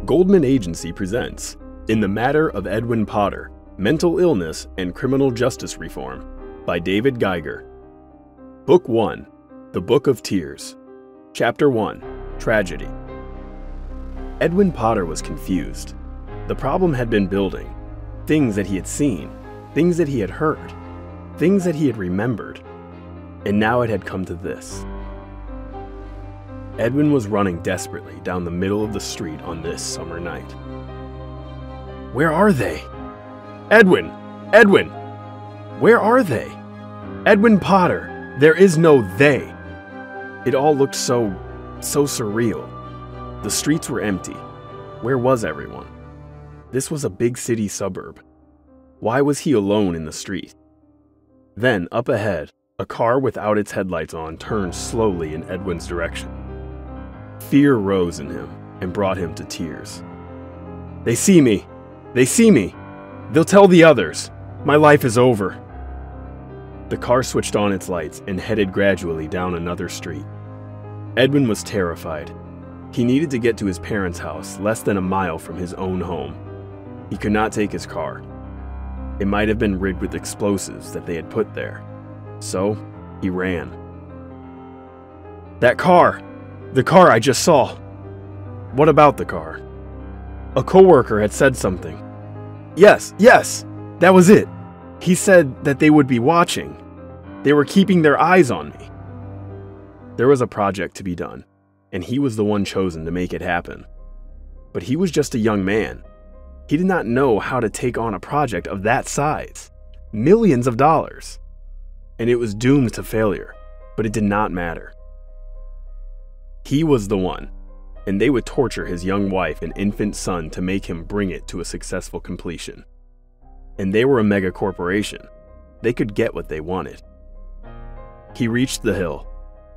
Goldman Agency presents In the Matter of Edwin Potter, Mental Illness and Criminal Justice Reform by David Geiger. Book 1, The Book of Tears. Chapter 1, Tragedy. Edwin Potter was confused. The problem had been building. Things that he had seen, things that he had heard, things that he had remembered. And now it had come to this. Edwin was running desperately down the middle of the street on this summer night. Where are they? Edwin! Edwin! Where are they? Edwin Potter! There is no they! It all looked so surreal. The streets were empty. Where was everyone? This was a big city suburb. Why was he alone in the street? Then, up ahead, a car without its headlights on turned slowly in Edwin's direction. Fear rose in him and brought him to tears. They see me! They see me! They'll tell the others! My life is over! The car switched on its lights and headed gradually down another street. Edwin was terrified. He needed to get to his parents' house, less than a mile from his own home. He could not take his car. It might have been rigged with explosives that they had put there. So, he ran. That car! The car I just saw! What about the car? A coworker had said something. Yes, that was it. He said that they would be watching. They were keeping their eyes on me. There was a project to be done, and he was the one chosen to make it happen. But he was just a young man. He did not know how to take on a project of that size. Millions of dollars. And it was doomed to failure, but it did not matter. He was the one, and they would torture his young wife and infant son to make him bring it to a successful completion. And they were a mega corporation. They could get what they wanted. He reached the hill.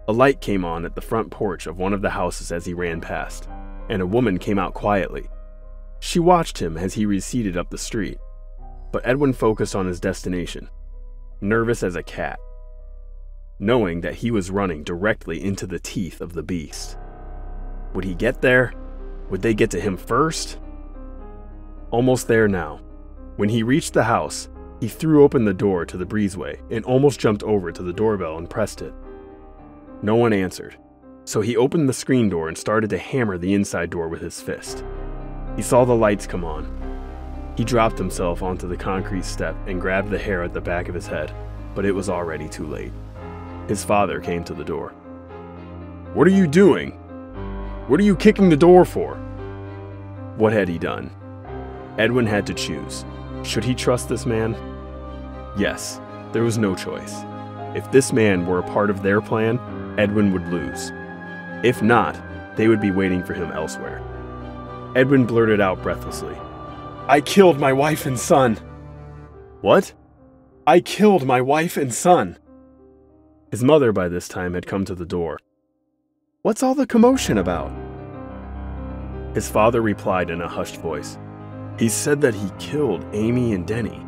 A light came on at the front porch of one of the houses as he ran past, and a woman came out quietly. She watched him as he receded up the street, but Edwin focused on his destination, nervous as a cat, knowing that he was running directly into the teeth of the beast. Would he get there? Would they get to him first? Almost there now. When he reached the house, he threw open the door to the breezeway and almost jumped over to the doorbell and pressed it. No one answered, so he opened the screen door and started to hammer the inside door with his fist. He saw the lights come on. He dropped himself onto the concrete step and grabbed the hair at the back of his head, but it was already too late. His father came to the door. What are you doing? What are you kicking the door for? What had he done? Edwin had to choose. Should he trust this man? Yes, there was no choice. If this man were a part of their plan, Edwin would lose. If not, they would be waiting for him elsewhere. Edwin blurted out breathlessly, I killed my wife and son. What? I killed my wife and son. His mother by this time had come to the door. What's all the commotion about? His father replied in a hushed voice. He said that he killed Amy and Denny.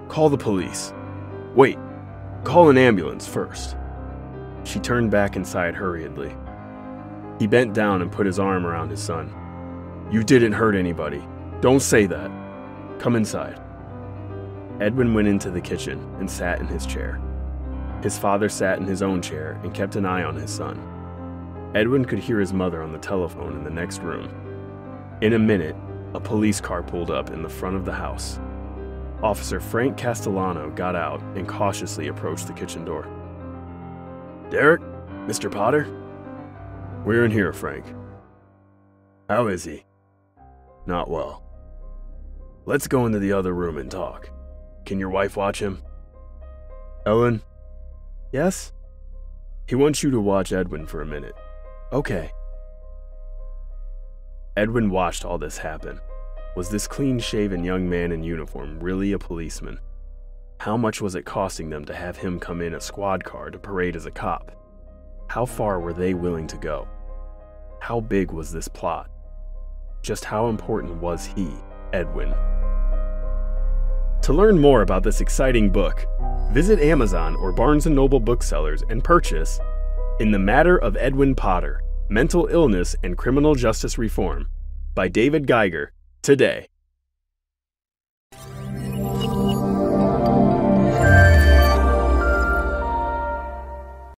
Call the police. Wait, call an ambulance first. She turned back inside hurriedly. He bent down and put his arm around his son. You didn't hurt anybody. Don't say that. Come inside. Edwin went into the kitchen and sat in his chair. His father sat in his own chair and kept an eye on his son. Edwin could hear his mother on the telephone in the next room. In a minute, a police car pulled up in the front of the house. Officer Frank Castellano got out and cautiously approached the kitchen door. Derek? Mr. Potter? We're in here, Frank. How is he? Not well. Let's go into the other room and talk. Can your wife watch him? Ellen? Yes? He wants you to watch Edwin for a minute. Okay. Edwin watched all this happen. Was this clean-shaven young man in uniform really a policeman? How much was it costing them to have him come in a squad car to parade as a cop? How far were they willing to go? How big was this plot? Just how important was he, Edwin? To learn more about this exciting book, visit Amazon or Barnes & Noble booksellers and purchase In the Matter of Edwin Potter, Mental Illness and Criminal Justice Reform by David Geiger, today.